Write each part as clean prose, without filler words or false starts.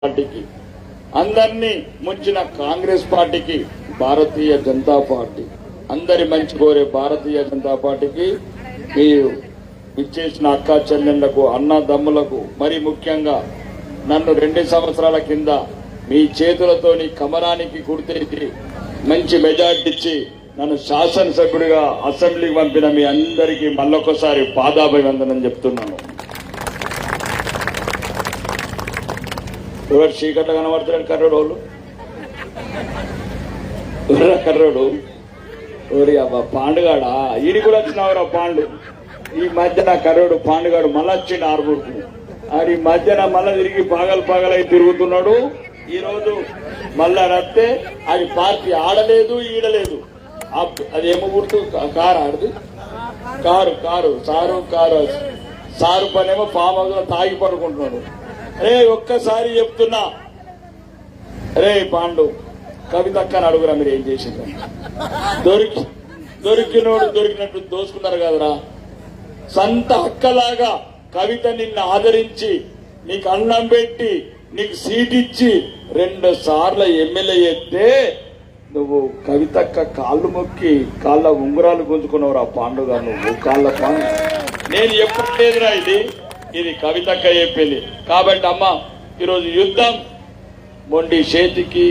పార్టీకి, అందరినీ ముంచిన కాంగ్రెస్ పార్టీకి, భారతీయ జనతా పార్టీ, అందరి మంచి కోరే భారతీయ జనతా పార్టీకి, మీరు ఇచ్చేసిన అక్క చెల్లెళ్లకు, అన్నదమ్ములకు, మరి ముఖ్యంగా నన్ను 2 సంవత్సరాల కింద మీ చేతులతోని కమరానికి గుర్తెచ్చి మంచి మెజార్టీ ఇచ్చి నన్ను శాసనసభ్యుడిగా అసెంబ్లీకి పంపిన మీ అందరికీ మళ్ళొకసారి పాదాభివందనం చెప్తున్నాను. ఎవరు చీకట్లో కనబడుతున్నాడు? కర్రోడు వాళ్ళు కర్రోడు ఓరి అబ్బా పాండుగాడా, ఈయన కూడా వచ్చినావురా పాండు. ఈ మధ్యన కర్రోడు పాండుగాడు మళ్ళా వచ్చిండు ఆర్మూర్కు. ఈ మధ్యన మళ్ళా తిరిగి పాగలై తిరుగుతున్నాడు. ఈ రోజు మళ్ళా రత్తే అది పార్టీ ఆడలేదు ఈడలేదు. అదేమో గుర్తు కారు ఆడదు, కారు సారు పనేమో ఫామ్ హౌస్ లో తాగి పడుకుంటున్నాడు. అరే ఒక్కసారి చెప్తున్నా, అరే పాండు కవితక్కని అడుగురా మీరు ఏం చేసిండ్రు? దొరికినోడు దొరికినట్టు దోసుకున్నారు కదరా. సంత అక్కలాగా కవిత నిన్ను ఆదరించి నీకు అన్నం పెట్టి నీకు సీట్ ఇచ్చి 2 సార్లు ఎమ్మెల్యే ఎత్తే నువ్వు కవితక్క కాళ్ళు మొక్కి కాళ్ళ ఉంగరాలు గుంజుకున్నావురా పాండుగా. నువ్వు కాళ్ళ పాండు నేను ఎప్పుడు లేదురా, ఇది కవితక్క చెప్పింది. కాబట్టి అమ్మ ఈరోజు యుద్ధం మొండి చేతికి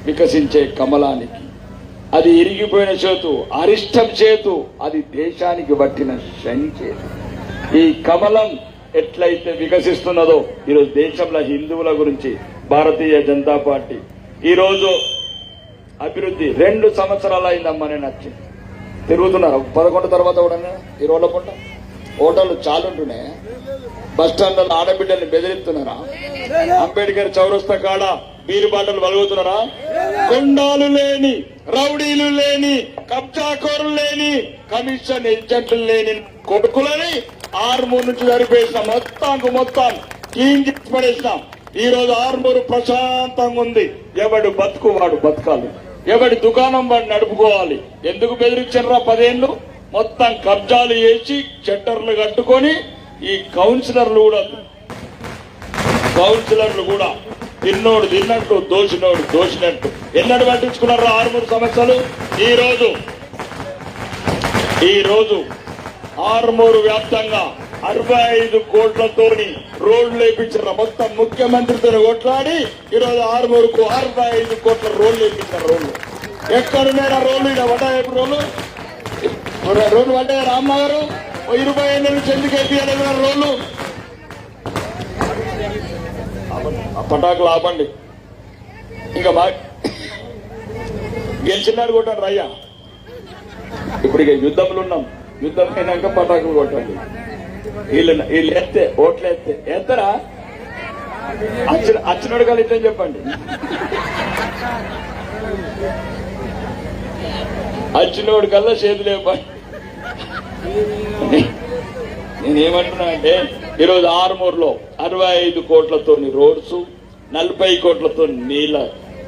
వికసించే కమలానికి, అది ఇరిగిపోయిన చేతు అరిష్టం చేతు, అది దేశానికి పట్టిన శని చేతు. ఈ కమలం ఎట్లయితే వికసిస్తున్నదో ఈరోజు దేశంలో హిందువుల గురించి భారతీయ జనతా పార్టీ ఈరోజు అభివృద్ధి 2 సంవత్సరాలు అయిందమ్మా. నేను వచ్చి తిరుగుతున్నారు 11 తర్వాత కూడా ఈ రోడ్ల పూట హోటళ్లు చాలుంటున్నాయి. బస్ స్టాండ్లలో ఆడబిడ్డల్ని బెదిరిస్తున్నారా? అంబేద్కర్ చౌరస్తా కాడ బీరు బాటలు వలుగుతున్నారా? గుండాలు లేని, రౌడీలు లేని, కబ్జాకోరులు లేని, కమిషన్ ఏజెంట్లు లేని కొడుకులని ఆర్మూర్ నుంచి జరిపేసిన మొత్తం క్లీన్ చేసి పడేసినాం. ఈ రోజు ఆర్మూరు ప్రశాంతంగా ఉంది. ఎవడు బతుకు వాడు బతకాలి, ఎవడి దుకాణం వాడు నడుపుకోవాలి. ఎందుకు బెదిరించారా 10 ఏళ్లు? మొత్తం కబ్జాలు చేసి షట్టర్లు కట్టుకొని ఈ కౌన్సిలర్లు కూడా తిన్నోడు తిన్నట్టు దోషినోడు దోషినట్టు ఎన్నడు పట్టించుకున్నారా ఆర్మూరు సమస్యలు? ఈ రోజు ఆర్మూరు వ్యాప్తంగా 65 కోట్లతోని రోడ్లు వేయించారు. మొత్తం ముఖ్యమంత్రితో కొట్లాడి ఈరోజు ఆర్మూరుకు 65 కోట్ల రోడ్లు వేయించారు. రోడ్లు ఎక్కడున్నారా? రోడ్లు ఇక్కడ పడ్డాయి. రోడ్లు పడ్డాయి రామ్మగారు 25 నుంచి ఎందుకు వేయించలేదు రోడ్లు? పటాకులు ఆపండి. ఇంకా బాగా గెలిచినాడు కొట్టాడు రయ్యా. ఇప్పుడు ఇక యుద్ధంలో ఉన్నాం. యుద్ధం అయినాక పటాకులు కొట్టండి. వీళ్ళు ఎత్తే ఓట్లు ఎత్తరా? అచ్చినోడు కలిద్దని చెప్పండి. అచ్చినోడు కల్లా చేతులు ఇవ్వండి. నేనేమంటున్నా అంటే ఈరోజు ఆర్మూర్లో 65 కోట్లతోని రోడ్స్, 40 కోట్లతో నీళ్ల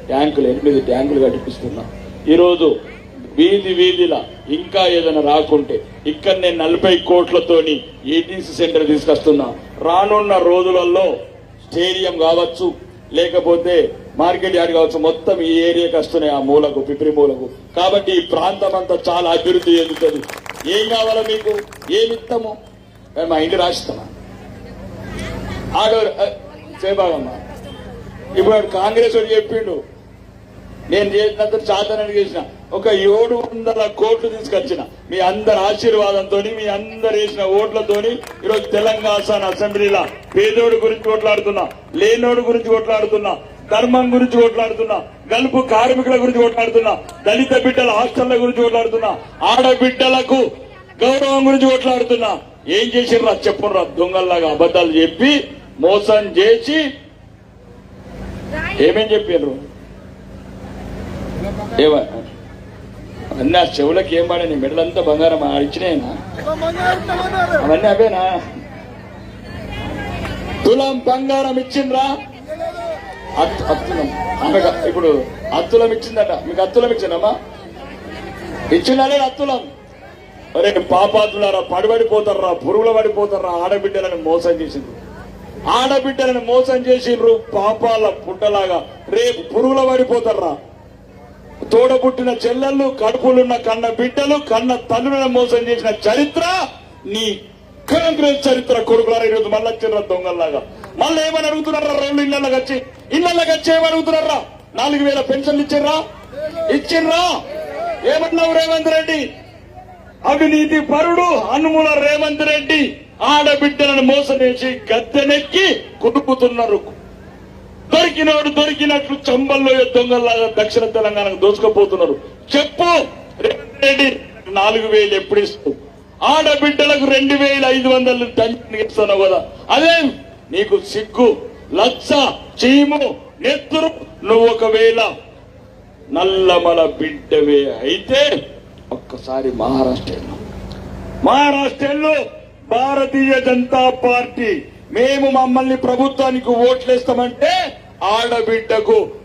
ట్యాంకులు, 8 ట్యాంకులు కట్టిపిస్తున్నా. ఈరోజు వీధిలా ఇంకా ఏదైనా రాకుంటే ఇక్కడ నేను 40 కోట్లతోని ఏటీసీ సెంటర్ తీసుకొస్తున్నా. రానున్న రోజులలో స్టేడియం కావచ్చు, లేకపోతే మార్కెట్ యార్డ్ కావచ్చు, మొత్తం ఈ ఏరియాకి వస్తున్నాయి. ఆ మూలకు, పిప్రి మూలకు. కాబట్టి ఈ ప్రాంతం అంతా చాలా అభివృద్ధి చెందుతుంది. ఏం కావాలో మీకు ఏమిస్తాము? మా ఇంటి రాసిస్తామా? ఆడవారు సేబాగమ్మా. ఇప్పుడు కాంగ్రెస్ వాడు చెప్పిండు, నేను చేసినంత చాతనని చేసిన ఒక 700 కోట్లు తీసుకొచ్చిన మీ అందరి ఆశీర్వాదంతో, మీ అందరు వేసిన ఓట్లతోని ఈరోజు తెలంగాణ అసెంబ్లీలో పేదోడు గురించి కొట్లాడుతున్నా, లేనోడు గురించి కొట్లాడుతున్నా, ధర్మం గురించి కొట్లాడుతున్నా, గల్పు కార్మికుల గురించి కొట్లాడుతున్నా, దళిత బిడ్డల హాస్టళ్ల గురించి కొట్లాడుతున్నా, ఆడబిడ్డలకు గౌరవం గురించి కొట్లాడుతున్నా. ఏం చేసిర్రా చెప్పుర్రా? దొంగల్లాగా అబద్ధాలు చెప్పి మోసం చేసి ఏమేం చెప్పారు? అన్నీ ఆ చెవులకి ఏం పాడని మెడలంతా బంగారం ఇచ్చినాయినా? అవన్నీ అవేనా? తులం బంగారం ఇచ్చిండ్రా? అత్తులం ఇప్పుడు అత్తులం ఇచ్చిందట. మీకు అత్తులం ఇచ్చిందమ్మా? ఇచ్చిందా లేదు అత్తులం? అరే పాపాతులారా, పడిపడిపోతారా, పురుగులు పడిపోతారా, ఆడబిడ్డలని మోసం చేసింది. ఆడబిడ్డలను మోసం చేసిండ్రు పాపాల పుట్టలాగా. రేపు పురుగుల పడిపోతారా? తోడబుట్టిన చెల్లెళ్ళు, కడుపులున్న కన్న బిడ్డలు, కన్న తల్లులను మోసం చేసిన చరిత్ర నీ కాంగ్రెస్ చరిత్ర. కొడుకులారా ఈరోజు మళ్ళీ వచ్చిర్రా దొంగల్లాగా. మళ్ళీ ఏమని అడుగుతున్నారా? రెండు ఇళ్లకి వచ్చి ఏమని అడుగుతున్నారా? 4,000 పెన్షన్లు ఇచ్చిండ్రా? ఏమన్నావు రేవంత్ రెడ్డి? అవినీతి పరుడు అనుముల రేవంత్ రెడ్డి ఆడబిడ్డలను మోసం చేసి గద్దెనెక్కి కుడుకుతున్నారు. దొరికినోడు దొరికినట్లు చంబల్లో దొంగల్లాగా దక్షిణ తెలంగాణకు దోచుకుపోతున్నారు. చెప్పు రేవంత్ రెడ్డి, 4,000 ఎప్పుడు ఇస్తావు? ఆడబిడ్డలకు 2,500 పెన్షన్ ఇస్తున్నావు కదా. అదే నీకు సిగ్గు, లచ్చ, చీము, నెత్తురు. నువ్వు ఒకవేళ నల్లమల బిడ్డవే అయితే ఒక్కసారి మహారాష్ట్రలో భారతీయ జనతా పార్టీ మేము మమ్మల్ని ప్రభుత్వానికి ఓట్లేస్తామంటే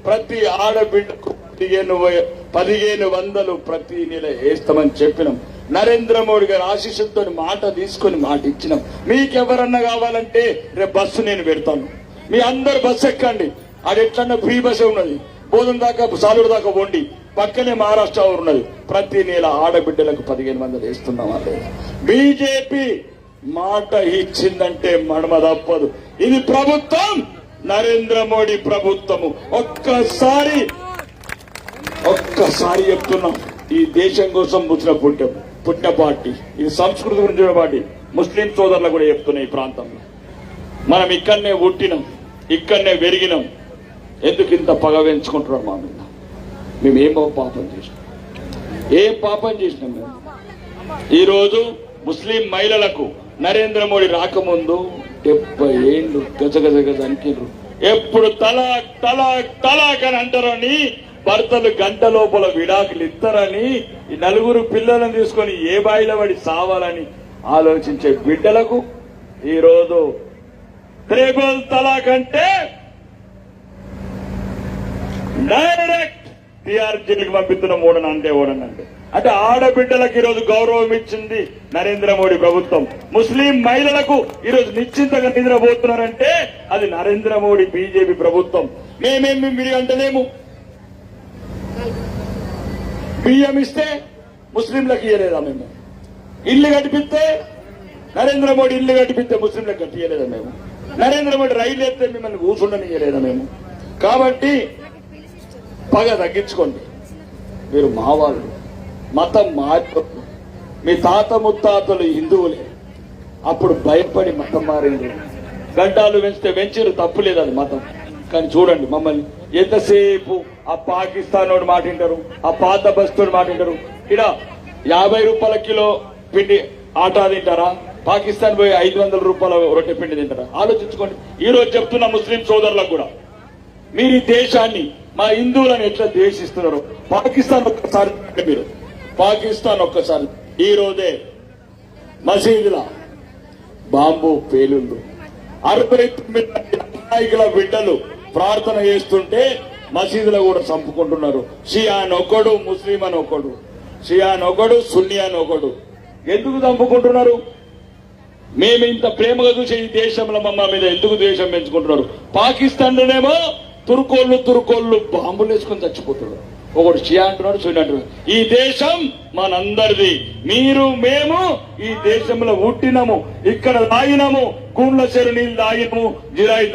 ప్రతి ఆడబిడ్డకు 1,500 ప్రతి నెల వేస్తామని చెప్పినాం. నరేంద్ర మోడీ గారి ఆశీస్సులతో మాట తీసుకొని మాట ఇచ్చినాం. మీకెవరన్నా కావాలంటే రేపు బస్సు నేను పెడతాను, మీ అందరు బస్సు ఎక్కండి. అది ఎట్లన్నా ఫ్రీ బస్సు ఉన్నది. బోధన దాకా సాలూరు దాకా వండి పక్కనే మహారాష్ట్ర ఉన్నది. ప్రతి నెల ఆడబిడ్డలకు 1,500 వేస్తున్నామా లేదా? బీజేపీ మాట ఇచ్చిందంటే మడమ తప్పదు. ఇది ప్రభుత్వం, నరేంద్ర మోడీ ప్రభుత్వము. ఒక్కసారి చెప్తున్నాం, ఈ దేశం కోసం పుట్టిన పార్టీ, ఇది సంస్కృతి గురించి పార్టీ. ముస్లిం సోదరులు కూడా చెప్తున్నాయి, ఈ ప్రాంతంలో మనం ఇక్కడనే పుట్టినాం, ఇక్కడనే పెరిగినాం. ఎందుకు ఇంత పగ పెంచుకుంటున్నారు మా మీద? మేము ఏం పాపం చేసినాం మేము? ఈరోజు ముస్లిం మహిళలకు నరేంద్ర మోడీ రాకముందు 70 ఏళ్ళు గజ అనికిండ్రు. ఎప్పుడు తలాక్ అని అంటారని, భర్తలు గంట లోపల విడాకులు ఇస్తారని, ఈ 4 పిల్లలను తీసుకొని ఏ బాయిలో పడి సావాలని ఆలోచించే బిడ్డలకు ఈరోజు ట్రిపుల్ తలాక్ అంటే డైరెక్ట్ టీఆర్ జైలుకి పంపిస్తున్న ఓడనంటే అంటే ఆడబిడ్డలకు ఈరోజు గౌరవం ఇచ్చింది నరేంద్ర మోడీ ప్రభుత్వం. ముస్లిం మహిళలకు ఈరోజు నిశ్చింతగా నిద్రపోతున్నారంటే అది నరేంద్ర మోడీ బీజేపీ ప్రభుత్వం. మేమేమి మీరు అంటలేము. బియ్యం ఇస్తే ముస్లింలకు ఇయ్యలేదా మేము? ఇల్లు కట్టిపిస్తే నరేంద్ర మోడీ ఇల్లు కట్టిపిస్తే ముస్లింలకు కట్టియలేదా మేము? నరేంద్ర మోడీ రైలు ఎత్తే మిమ్మల్ని కూర్చుండనియలేదా మేము? కాబట్టి పగ తగ్గించుకోండి. మీరు మా వాళ్ళు, మతం మార్పు. మీ తాత ముత్తాతలు హిందువులే, అప్పుడు భయపడి మతం మారింది. గడ్డాలు పెంచిరు, తప్పులేదు, అది మతం. కానీ చూడండి మమ్మల్ని ఎంతసేపు ఆ పాకిస్తాన్ వాడు మాట వింటారు, ఆ పాత బస్తోడు మాట వింటారు. ఇక్కడ 50 రూపాయల కిలో పిండి ఆటా తింటారా? పాకిస్తాన్ పోయి 500 రూపాయల రొట్టె పిండి తింటారా? ఆలోచించుకోండి. ఈ రోజు చెప్తున్న ముస్లిం సోదరులకు కూడా, మీరు ఈ దేశాన్ని, మా హిందువులను ఎట్లా ద్వేషిస్తున్నారు. పాకిస్తాన్ ఒక్కసారి ఈ రోజే మసీదుల బాంబు పేలుళ్ళు, 69 నాయకుల బిడ్డలు ప్రార్థన చేస్తుంటే మసీదులో కూడా చంపుకుంటున్నారు. షియాన్ ఒకడు, ముస్లిం అని ఒకడు, షియాన్ ఒకడు, సున్నీ అని ఒకడు. ఎందుకు చంపుకుంటున్నారు? మేము ఇంత ప్రేమగా చూసే ఈ దేశంలో మమ్మ మీద ఎందుకు ద్వేషం పెంచుకుంటున్నారు? పాకిస్తాన్లోనేమో తురుకోళ్ళు బాంబులు వేసుకొని చచ్చిపోతున్నారు. ఒకడు షియా అంటున్నాడు, సున్నీ అంటున్నాడు. ఈ దేశం మనందరిది. మీరు మేము ఈ దేశంలో పుట్టినము, ఇక్కడ తాగినము, గుండ్ల చెరు నీళ్ళు తాగినము, జిరాయి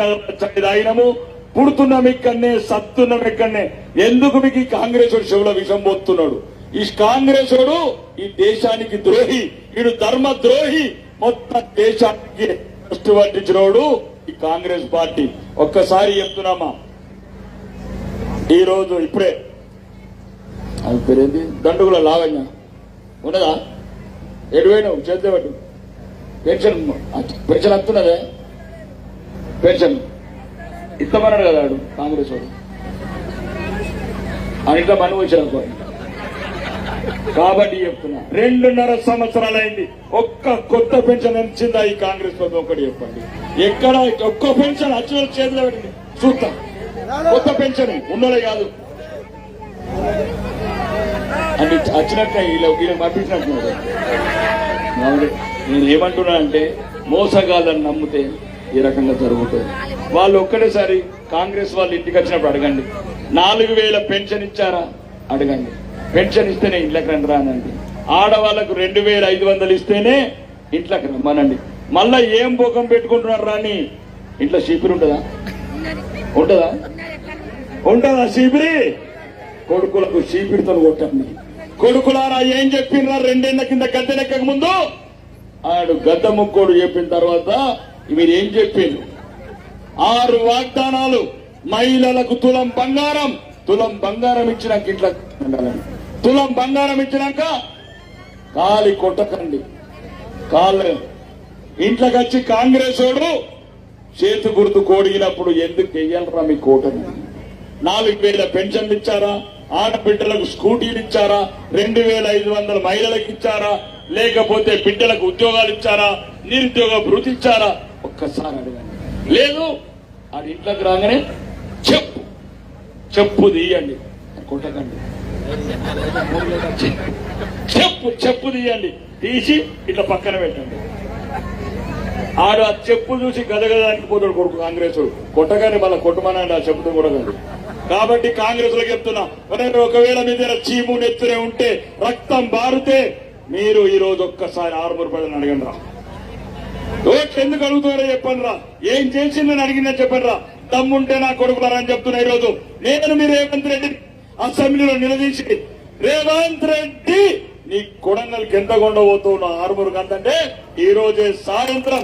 తాగినము, పుడుతున్నాం ఇక్కడనే, సత్తున్నాం ఇక్కడనే. ఎందుకు మీకు ఈ కాంగ్రెస్ వాడు చెవుల విషం పోతున్నాడు? ఈ కాంగ్రెస్ వాడు ఈ దేశానికి ద్రోహి, వీడు ధర్మ ద్రోహి, మొత్తం దేశానికి దృష్టి పట్టించినోడు ఈ కాంగ్రెస్ పార్టీ. ఒక్కసారి చెప్తున్నామా, ఈ రోజు ఇప్పుడే అది పేరేంది, దండుగుల లావణ్య ఉన్నదా? ఎటువైనావు? చేద్దామటు పెన్షన్ వస్తున్నదే, పెన్షన్ ఇస్తామన్నాడు కదా వాడు కాంగ్రెస్ వాడు. అనిట్లా మనం వచ్చిన కాబట్టి చెప్తున్నా, 2.5 సంవత్సరాలైంది, ఒక్క కొత్త పెన్షన్ ఇచ్చిందా ఈ కాంగ్రెస్ ప్రభుత్వం? ఒకటి చెప్పండి. ఎక్కడ ఒక్క పెన్షన్ అచ్చిన చేతిలో పెట్టింది చూస్తాం. కొత్త పెన్షన్ ఉన్నోళ్ళే కాదు అంటే వచ్చినట్టే వీళ్ళకి పంపించినట్టున్నారు. నేను ఏమంటున్నా అంటే, మోసగాళ్ళని నమ్మితే ఈ రకంగా జరుగుతుంది. వాళ్ళు ఒక్కటేసారి కాంగ్రెస్ వాళ్ళు ఇంటికి వచ్చినప్పుడు అడగండి, 4,000 పెన్షన్ ఇచ్చారా అడగండి. పెన్షన్ ఇస్తేనే ఇంట్లోకి రండి రానండి. ఆడవాళ్లకు 2,500 ఇస్తేనే ఇంట్లోకి రమ్మనండి. మళ్ళా ఏం భోగం పెట్టుకుంటున్నారు రాని ఇంట్లో చీపిరి ఉంటుందా? ఉంటుందా? ఉంటుందా చీపిరి? కొడుకులకు చీపిరితో కొట్టండి. కొడుకులారా ఏం చెప్పినరా? 2 ఏళ్ల కింద గద్దెనెక్కక ముందు ఆడు గద్ద ముక్కోడు చెప్పిన తర్వాత మీరు ఏం చెప్పిండ్రు? 6 వాగ్దానాలు. మహిళలకు తులం బంగారం ఇచ్చినాక ఇట్లా తులం బంగారం ఇచ్చినాక కాలి కొట్టకండి. కాళ్ళు ఇంట్లోకి వచ్చి కాంగ్రెస్ వాడు చేతు గుర్తు కోడిగినప్పుడు ఎందుకు వెయ్యాలరా మీ కోటని? 4,000 పెన్షన్లు ఇచ్చారా? ఆడబిడ్డలకు స్కూటీలు ఇచ్చారా? 2,500 మహిళలకు ఇచ్చారా? లేకపోతే బిడ్డలకు ఉద్యోగాలు ఇచ్చారా? నిరుద్యోగ భృతి ఇచ్చారా? ఒక్కసారి అడగండి. లేదు, అది ఇంట్లోకి రాగానే చెప్పు తీయండి, కొట్టకండి. చెప్పు తీయండి, తీసి ఇట్లా పక్కన పెట్టండి. ఆడు ఆ చెప్పు చూసి గదగదానికి పోతాడు కొడుకు కాంగ్రెస్ కొట్టగానే మళ్ళీ కొట్టమని ఆ చెప్పుతో కూడా కాదు. కాబట్టి కాంగ్రెస్ లో చెప్తున్నా, ఒకవేళ మీ దగ్గర చీము నెత్తునే ఉంటే, రక్తం బారితే మీరు ఈ రోజు ఒక్కసారి 6 రూపాయలు అడగండి రా. ఓట్లు ఎందుకు అడుగుతున్నారో చెప్పండి రా. ఏం చేసిందని అడిగిందని చెప్పండి రా. దమ్ముంటే నా కొడుకులారా అని చెప్తున్నా. ఈ రోజు నేను మీ రేవంత్ రెడ్డి అసెంబ్లీలో నిలదీసి, రేవంత్ రెడ్డి నీ కొడంగల్కి ఎంత కొండబోతావు నా 6 గంటంటే ఈ రోజే సాయంత్రం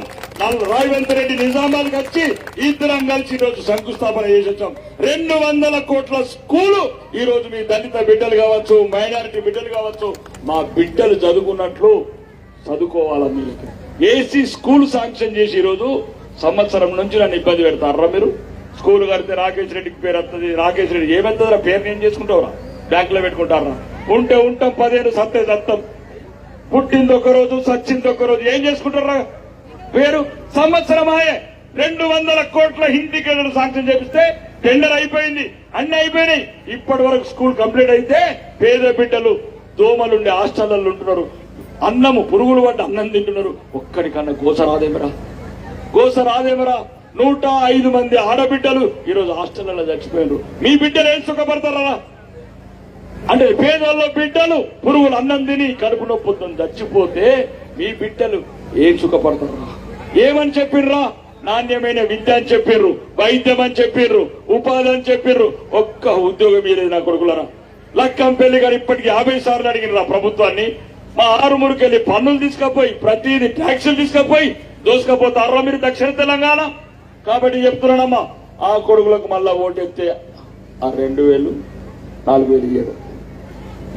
రేవంత్ రెడ్డి నిజామాబాద్కి వచ్చి ఇద్దరం కలిసి ఈ రోజు శంకుస్థాపన చేసి వచ్చాం. 200 కోట్ల స్కూలు ఈ రోజు మీ దళిత బిడ్డలు కావచ్చు, మైనారిటీ బిడ్డలు కావచ్చు, మా బిడ్డలు చదువుకున్నట్లు చదువుకోవాలా. మీకు ఏసీ స్కూల్ శాంక్షన్ చేసి ఈ రోజు సంవత్సరం నుంచి నన్ను ఇబ్బంది పెడతారా మీరు? స్కూల్ కడితే రాకేష్ రెడ్డికి పేరు వస్తుంది. రాకేష్ రెడ్డి ఏమెత్తదరా? పేరు ఏం చేసుకుంటావురా? బ్యాంకులో పెట్టుకుంటారా? ఉంటే ఉంటాం, 10 ఏళ్ళు సత్తే సత్తం. పుట్టింది ఒక రోజు, సచ్చింది ఒక రోజు. ఏం చేసుకుంటారా? పేరు సంవత్సరమాయే 200 కోట్ల హిందీ కేంద్రం శాంక్షన్ చేపిస్తే టెండర్ అయిపోయింది, అన్ని అయిపోయినాయి. ఇప్పటి వరకు స్కూల్ కంప్లీట్ అయితే పేద బిడ్డలు దోమలుండే హాస్టళ్లలో ఉంటున్నారు. అన్నము పురుగులు పడ్డ అన్నం తింటున్నారు. ఒక్కడికన్నా గోస రాదేమరా? 105 మంది ఆడబిడ్డలు ఈరోజు హాస్టళ్లలో చచ్చిపోయినారు. మీ బిడ్డలు ఏం సుఖపడతారా? అంటే పేదల్లో బిడ్డలు పురుగులు అన్నం తిని కడుపు నొప్పుతో చచ్చిపోతే మీ బిడ్డలు ఏం సుఖపడతారా? ఏమని చెప్పిర్రా? నాణ్యమైన విద్య అని చెప్పిర్రు, వైద్యం అని చెప్పిర్రు, ఉపాధి అని చెప్పిర్రు. ఒక్క ఉద్యోగం ఇవ్వలేదు నా కొడుకులరా. లక్కంపల్లి గారు ఇప్పటికీ 50 సార్లు అడిగినరా ప్రభుత్వాన్ని. మా ఆరుమూరుకెళ్లి పన్నులు తీసుకపోయి, ప్రతిదీ ట్యాక్సులు తీసుకపోయి దోసుకపోతారా మీరు దక్షిణ తెలంగాణ? కాబట్టి చెప్తున్నానమ్మా, ఆ కొడుకులకు మళ్ళా ఓటెత్తే ఆ 2,000 4,000 ఇయ్యడు.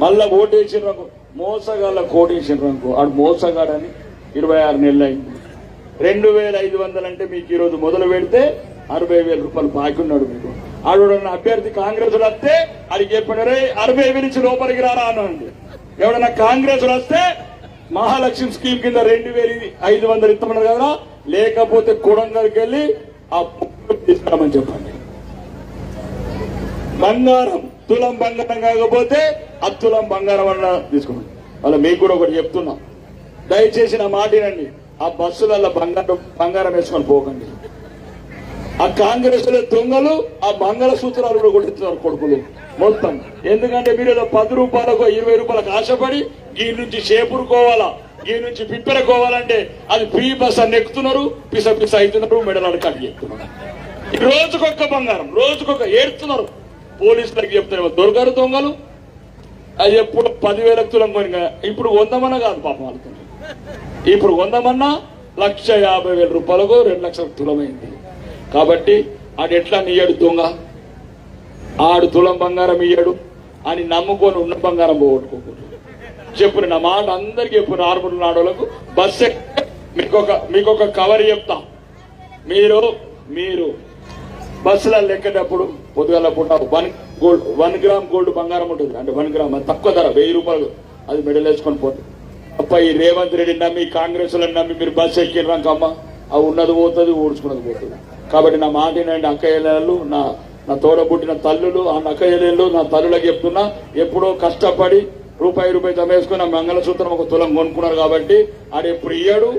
మళ్ళా ఓటేసినకు మోసగాళ్ళ కోటేసినకు ఆడు మోసగాడని 26 నెలలు అయింది. 2,500 అంటే మీకు ఈ రోజు మొదలు పెడితే 60,000 రూపాయలు బాకీ ఉన్నాడు మీకు. ఆడు అభ్యర్థి కాంగ్రెస్ వస్తే అడిగి చెప్పినారే 60,000 ఇచ్చి లోపలికి రారా అనండి. ఎవడన్నా కాంగ్రెస్ వస్తే మహాలక్ష్మి స్కీమ్ కింద 2,500 ఇస్తామన్నారు కదా, లేకపోతే కొడంగల్కి వెళ్ళి ఆ తీసుకురామని చెప్పండి. బంగారం తులం బంగారం కాకపోతే అత్తులం బంగారం అన్న తీసుకోండి. మళ్ళీ మీకు కూడా ఒకటి చెప్తున్నా, దయచేసి నా మాట వినండి. ఆ బస్సులలో బంగారం వేసుకొని పోకండి. ఆ కాంగ్రెస్ దొంగలు ఆ మంగళ సూత్రాలు కూడా కొట్టిస్తున్నారు కొడుకులు మొత్తం. ఎందుకంటే మీరు ఏదో 10 రూపాయలకు 20 రూపాయలకు ఆశపడి ఈ నుంచి షేపురుకోవాలా, ఈ నుంచి పిప్పెరకోవాలంటే అది ఫ్రీ బస్ అని ఎక్కుతున్నారు, పిస అవుతున్నారు, మెడలాడు కట్టి ఎక్కుతున్నారు. రోజుకొక్క బంగారం, రోజుకొక ఏడుతున్నారు. పోలీసులకు చెప్తారు దొరకరు దొంగలు. అది ఎప్పుడు 10,000 తులం కొని, ఇప్పుడు 100 కాదు పాపం వాళ్ళకి. ఇప్పుడు 100 1,50,000 రూపాయలకు 2 లక్షల తులమైంది. కాబట్టి ఆడు ఎట్లా ఇయ్యాడు దొంగ? ఆడు తులం బంగారం ఇయ్యాడు అని నమ్ముకొని ఉన్న బంగారం పోగొట్టుకోకూడదు. చెప్పు నా మాట అందరికి చెప్పు. ఆరుమూరు నాడోళ్లకు బస్సు మీకొక కవర్ చెప్తా. మీరు బస్సులలో ఎక్కేటప్పుడు పొద్దుగల పూట 1 గ్రామ్ గోల్డ్ బంగారం ఉంటుంది. అంటే 1 గ్రామ్ తక్కువ ధర 1000 రూపాయలు, అది మెడల్ వేసుకొని పోతుంది. అప్ప ఈ రేవంత్ రెడ్డి నమ్మి కాంగ్రెస్ నమ్మి మీరు బస్సు ఎక్కిరాకమ్మ, అవి ఉన్నది పోతుంది, ఊడ్చుకున్నది పోతుంది. కాబట్టి నా మాట ఏంటంటే అక్కయ్యలు, నా తోడబుట్టిన తల్లులు, ఆ అక్కయ్యలు నా తల్లులకు చెప్తున్నా, ఎప్పుడో కష్టపడి రూపాయి జమ వేసుకుని మంగళసూత్రం 1 తులం కొనుక్కున్నారు. కాబట్టి ఆడు ఎప్పుడు ఇయ్యాడు,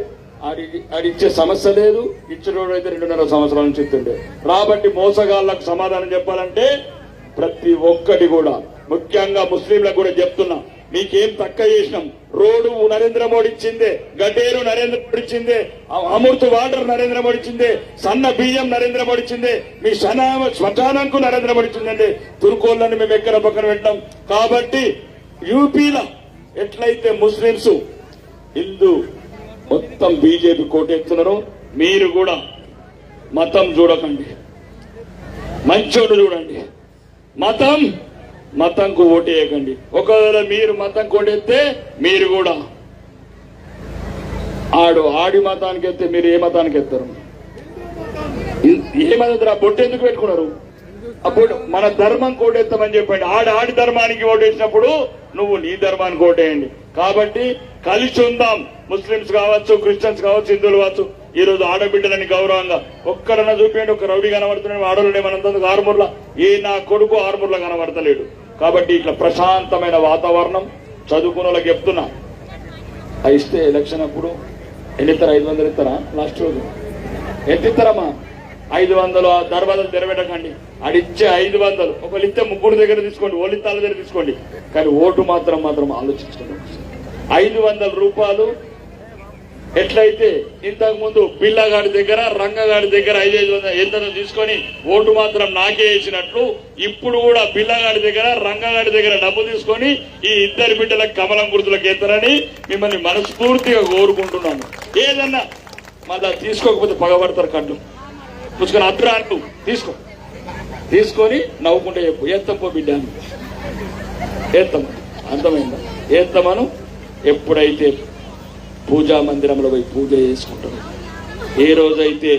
ఆడిచ్చే సమస్య లేదు, ఇచ్చినోడు అయితే 2.5 సంవత్సరాల నుంచి ఇస్తుండే. రాబట్టి మోసగాళ్లకు సమాధానం చెప్పాలంటే ప్రతి ఒక్కటి కూడా, ముఖ్యంగా ముస్లింలకు కూడా చెప్తున్నా, మీకేం తక్కువ చేసినాం? రోడ్డు నరేంద్ర మోడీ ఇచ్చిందే, గడ్డేరు నరేంద్ర మోడీ ఇచ్చిందే, అమృత్ వాటర్ నరేంద్ర మోడీ ఇచ్చిందే, సన్న బియ్యం నరేంద్ర మోడీ ఇచ్చిందే, మీ శ్మశానంకు నరేంద్ర మోడీ ఇచ్చిందండి. తుర్కోళ్ళని మేము ఎక్కడ పక్కన పెట్టాం. కాబట్టి యూపీలో ఎట్లయితే ముస్లింస్ హిందూ మొత్తం బీజేపీ కోటెత్తున్నారు, మీరు కూడా మతం చూడకండి, మంచోడు చూడండి. మతంకు ఓటేయకండి. ఒకవేళ మీరు మతం కోటెత్తే మీరు కూడా ఆడి మతానికి ఎత్తే మీరు ఏ మతానికి ఎత్తారు? ఏ మతం బొట్టు ఎందుకు పెట్టుకున్నారు? అప్పుడు మన ధర్మం కోటెత్తమని చెప్పండి. ఆడి ధర్మానికి ఓటేసినప్పుడు నువ్వు నీ ధర్మానికి ఓటేయండి. కాబట్టి కలిసి ఉందాం. ముస్లింస్ కావచ్చు, క్రిస్టియన్స్ కావచ్చు, హిందువులు కావచ్చు. ఈ రోజు ఆడబిడ్డలని గౌరవంగా ఒక్కడన్నా చూపించండి. ఒక రౌడీ కనబడుతున్నాడు, ఆడోళ్ళు ఏమన్నందుకు ఆరుమూర్ల నా కొడుకు ఆరుమూర్ల కనబడతలేడు. కాబట్టి ఇట్లా ప్రశాంతమైన వాతావరణం. చదువుకున్న వాళ్ళకి చెప్తున్నా, ఇస్తే ఎలక్షన్ అప్పుడు ఎన్ని ఇస్తారా? 500 ఇస్తారా? లాస్ట్ రోజు ఎంత ఇస్తారమ్మా? 500 దర్వాజాలు తెరబెట్టకండి. అడిచ్చే 500 ఒకళ్ళు ఇస్తే 3 దగ్గర తీసుకోండి, ఓలిత్తాల దగ్గర తీసుకోండి. కానీ ఓటు మాత్రం ఆలోచించండి. 500 రూపాయలు ఎట్లయితే ఇంతకు ముందు పిల్లగాడి దగ్గర, రంగగాడి దగ్గర 500 ఎంతనో తీసుకొని ఓటు మాత్రం నాకే వేసినట్లు, ఇప్పుడు కూడా పిల్లగాడి దగ్గర, రంగగాడి దగ్గర డబ్బు తీసుకొని ఈ ఇద్దరు బిడ్డలకు కమలం గుర్తులకు ఎత్తారని మిమ్మల్ని మనస్ఫూర్తిగా కోరుకుంటున్నాను. ఏదన్నా మళ్ళా తీసుకోకపోతే పగబడతారు. కళ్ళు పుచ్చుకొని అద్రాను తీసుకొని నవ్వుకుంటే చెప్పు, ఏత్తం పో బిడ్డ అని. ఏత్తం, అర్థమైందా? ఏత్తమను. ఎప్పుడైతే పూజా మందిరంలో పోయి పూజ చేసుకుంటారు, ఏ రోజైతే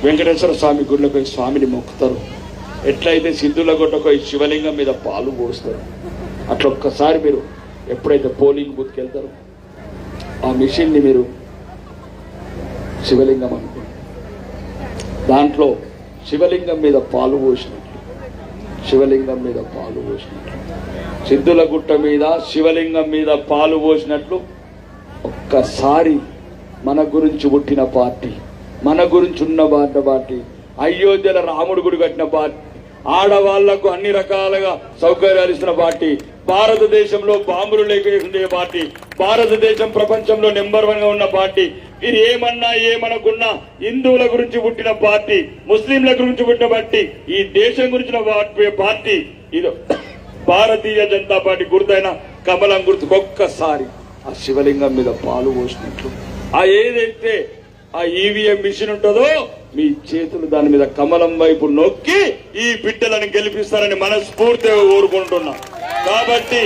వెంకటేశ్వర స్వామి గుడిలో పోయి స్వామిని మొక్కుతారు, ఎట్లయితే సిద్ధులగొట్టకు పోయి శివలింగం మీద పాలు పోస్తారు, అట్లా ఒక్కసారి మీరు ఎప్పుడైతే పోలింగ్ బూత్కి వెళ్తారో ఆ మిషన్ని మీరు శివలింగం అనుకోండి, దాంట్లో శివలింగం మీద పాలు పోసినట్లు, శివలింగం మీద పాలు పోసినట్లు, సిద్ధులగుట్ట మీద శివలింగం మీద పాలు పోసినట్లు ఒక్కసారి మన గురించి పుట్టిన పార్టీ, మన గురించి ఉన్న పార్టీ, అయోధ్యలో రాముడు గుడి కట్టిన పార్టీ, ఆడవాళ్లకు అన్ని రకాలుగా సౌకర్యాలు ఇస్తున్న పార్టీ, భారతదేశంలో బాంబులు లేకుండే పార్టీ, భారతదేశం ప్రపంచంలో నెంబర్ 1 గా ఉన్న పార్టీ. మీరు ఏమనుకున్నా హిందువుల గురించి పుట్టిన పార్టీ, ముస్లింల గురించి పుట్టిన పార్టీ, ఈ దేశం గురించిన పార్టీ ఇది భారతీయ జనతా పార్టీ. గుర్తైన కమలం గుర్తుకు ఒక్కసారి ఆ శివలింగం మీద పాలు పోసినట్లు, ఆ ఏదైతే ఆ ఈవీఎం మిషన్ ఉంటుందో మీ చేతులు దాని మీద కమలం వైపు నొక్కి ఈ బిడ్డలను గెలిపిస్తారని మనస్ఫూర్తిగా కోరుకుంటున్నా. కాబట్టి